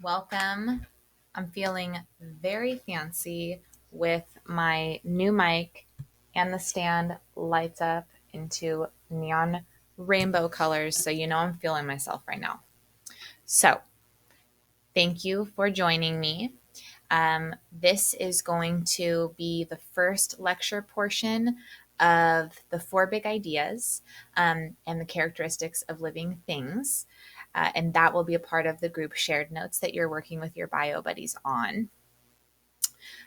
Welcome. I'm feeling very fancy with my new mic, and the stand lights up into neon rainbow colors, so you know I'm feeling myself right now. So, thank you for joining me. This is going to be the first lecture portion of the four big ideas and the characteristics of living things. And that will be a part of the group shared notes that you're working with your bio buddies on.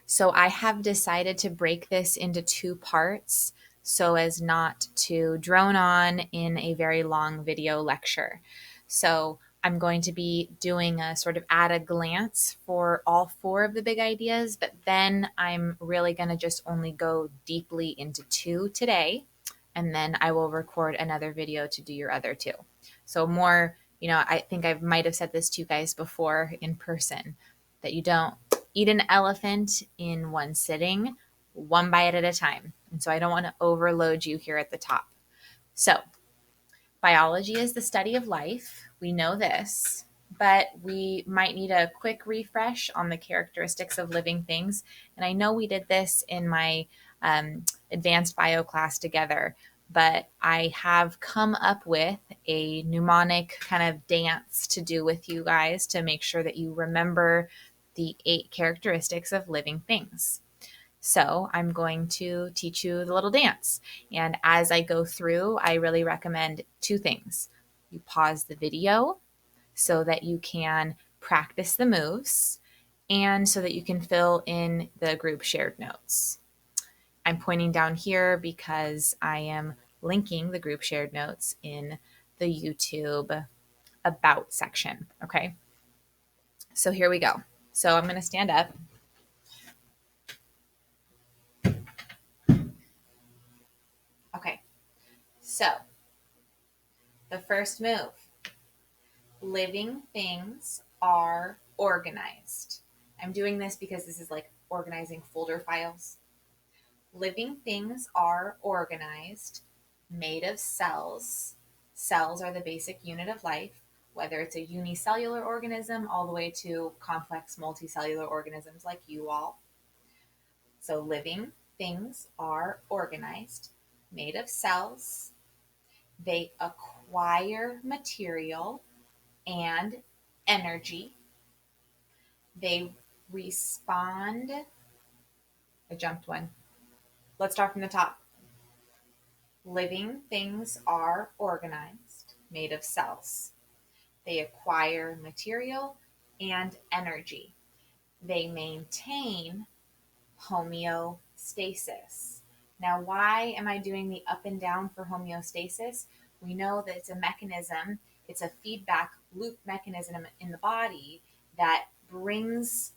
So I have decided to break this into two parts so as not to drone on in a very long video lecture. So I'm going to be doing a sort of at a glance for all four of the big ideas, but then I'm really going to just only go deeply into two today. And then I will record another video to do your other two. So more, I think I might have said this to you guys before in person, that you don't eat an elephant in one sitting, one bite at a time. And so I don't want to overload you here at the top. So, biology is the study of life. We know this, but we might need a quick refresh on the characteristics of living things. And I know we did this in my advanced bio class together, but I have come up with a mnemonic kind of dance to do with you guys to make sure that you remember the 8 characteristics of living things. So I'm going to teach you the little dance. And as I go through, I really recommend 2 things. You pause the video so that you can practice the moves and so that you can fill in the group shared notes. I'm pointing down here because I am linking the group shared notes in the YouTube about section. Okay. So here we go. So I'm going to stand up. Okay. So the first move, living things are organized. I'm doing this because this is like organizing folder files. Living things are organized, made of cells. Cells are the basic unit of life, whether it's a unicellular organism all the way to complex multicellular organisms like you all. So living things are organized, made of cells. They acquire material and energy. They respond. I jumped one. Let's start from the top. Living things are organized, made of cells. They acquire material and energy. They maintain homeostasis. Now, why am I doing the up and down for homeostasis? We know that it's a mechanism, it's a feedback loop mechanism in the body that brings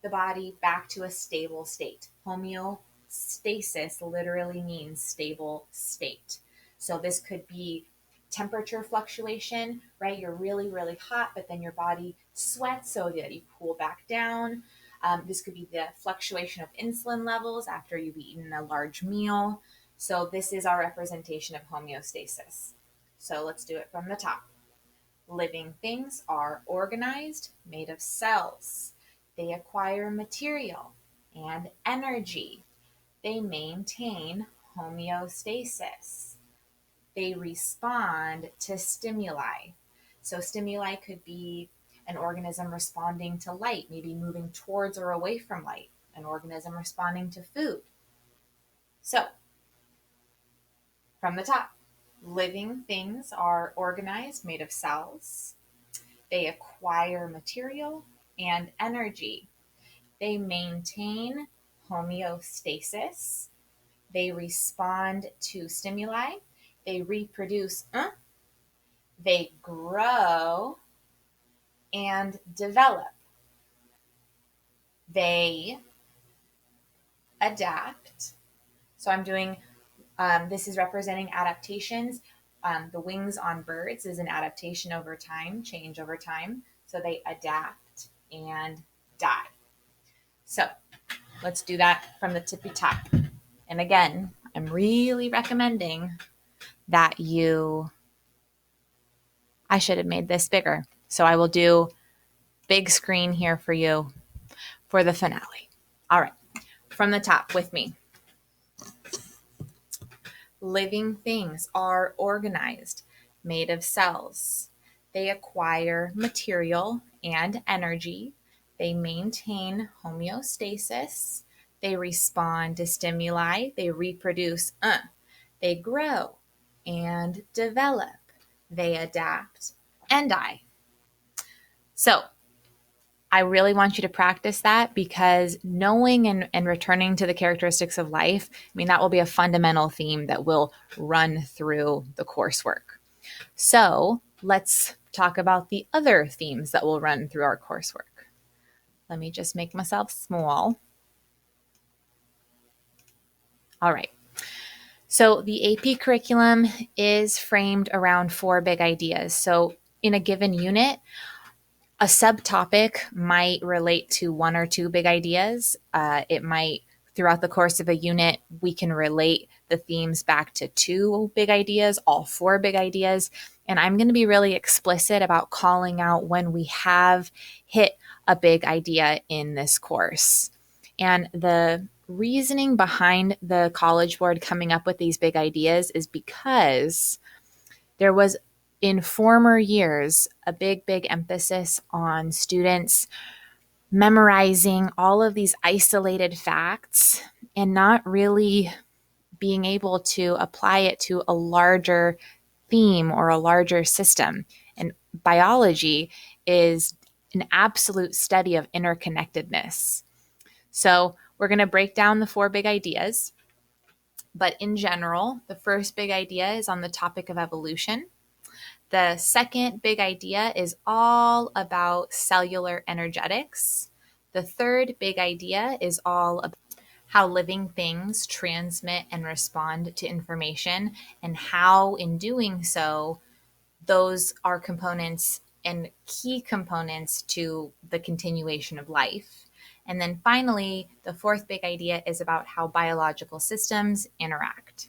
the body back to a stable state. Homeostasis literally means stable state. So this could be temperature fluctuation, right? You're really, really hot, but then your body sweats so that you cool back down. This could be the fluctuation of insulin levels after you've eaten a large meal. So this is our representation of homeostasis. So let's do it from the top. Living things are organized, made of cells. They acquire material and energy. They maintain homeostasis. They respond to stimuli. So stimuli could be an organism responding to light, maybe moving towards or away from light, an organism responding to food. So, from the top, living things are organized, made of cells. They acquire material and energy. They maintain homeostasis. They respond to stimuli. They reproduce. They grow and develop. They adapt. So I'm doing, this is representing adaptations. The wings on birds is an adaptation over time, change over time. So they adapt and die. So let's do that from the tippy top. And again, I'm really recommending that I should have made this bigger. So I will do big screen here for you for the finale. All right, from the top with me. Living things are organized, made of cells. They acquire material and energy. They maintain homeostasis. They respond to stimuli. They reproduce. They grow and develop. They adapt and die. So I really want you to practice that, because knowing and returning to the characteristics of life, I mean, that will be a fundamental theme that will run through the coursework. So let's talk about the other themes that will run through our coursework. Let me just make myself small. All right. So the AP curriculum is framed around 4 big ideas. So in a given unit, a subtopic might relate to 1 or 2 big ideas. It might, throughout the course of a unit, we can relate the themes back to 2 big ideas, all 4 big ideas. And I'm going to be really explicit about calling out when we have hit a big idea in this course. And the reasoning behind the College Board coming up with these big ideas is because there was, in former years, a big emphasis on students memorizing all of these isolated facts and not really being able to apply it to a larger theme or a larger system. And biology is an absolute study of interconnectedness. So we're going to break down the 4 big ideas. But in general, the first big idea is on the topic of evolution. The second big idea is all about cellular energetics. The third big idea is all about how living things transmit and respond to information, and how, in doing so, those are components and key components to the continuation of life. And then finally, the fourth big idea is about how biological systems interact.